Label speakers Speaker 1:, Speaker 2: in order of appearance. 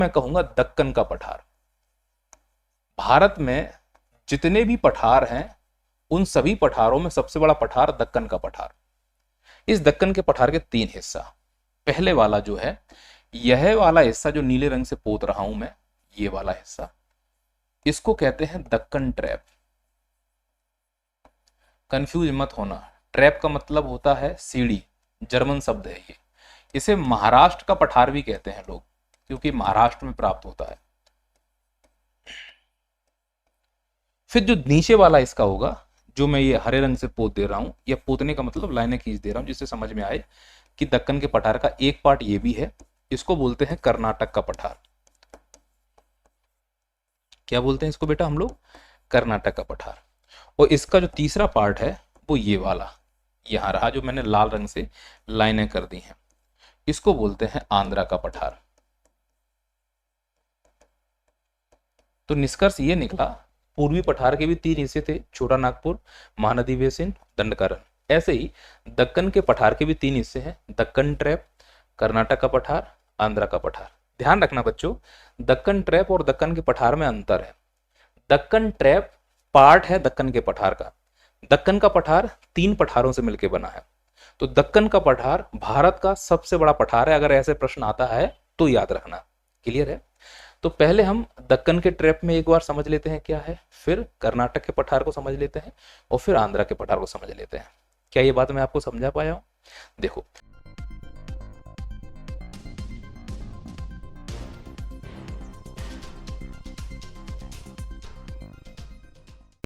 Speaker 1: मैं कहूंगा दक्कन का पठार। भारत में जितने भी पठार हैं उन सभी पठारों में सबसे बड़ा पठार दक्कन का पठार। इस दक्कन के पठार के 3 हिस्सा। पहले वाला जो है, यह वाला हिस्सा जो नीले रंग से पोत रहा हूं मैं, ये वाला हिस्सा, इसको कहते हैं दक्कन ट्रैप। कंफ्यूज मत होना, ट्रैप का मतलब होता है सीढ़ी, जर्मन शब्द है ये। इसे महाराष्ट्र का पठार भी कहते हैं लोग, क्योंकि महाराष्ट्र में प्राप्त होता है। फिर जो नीचे वाला इसका होगा, जो मैं ये हरे रंग से पोत दे रहा हूं, या पोतने का मतलब लाइनें खींच दे रहा हूं जिससे समझ में आए कि दक्कन के पठार का एक पार्ट ये भी है, इसको बोलते हैं कर्नाटक का पठार। क्या बोलते हैं इसको बेटा हम लोग? कर्नाटक का पठार। और इसका जो तीसरा पार्ट है वो ये वाला यहां रहा, जो मैंने लाल रंग से लाइनें कर दी हैं, इसको बोलते हैं आंध्रा का पठार। तो निष्कर्ष ये निकला, पूर्वी पठार के भी 3 हिस्से थे, छोटा नागपुर, महानदी बेसिन, दंडकारण्य। ऐसे ही दक्कन के पठार के भी 3 हिस्से हैं, दक्कन ट्रैप, कर्नाटक का पठार, आंध्रा का पठार। ध्यान रखना बच्चों, दक्कन ट्रैप और दक्कन के पठार में अंतर है। दक्कन ट्रैप पार्ट है दक्कन के पठार का। दक्कन का पठार 3 पठारों से मिलकर बना है। तो दक्कन का पठार भारत का सबसे बड़ा पठार है। अगर ऐसे प्रश्न आता है तो याद रखना। क्लियर है? तो पहले हम दक्कन के ट्रैप में एक बार समझ लेते हैं क्या है, फिर कर्नाटक के पठार को समझ लेते हैं, और फिर आंध्रा के पठार को समझ लेते हैं। क्या ये बात मैं आपको समझा पाया हूं? देखो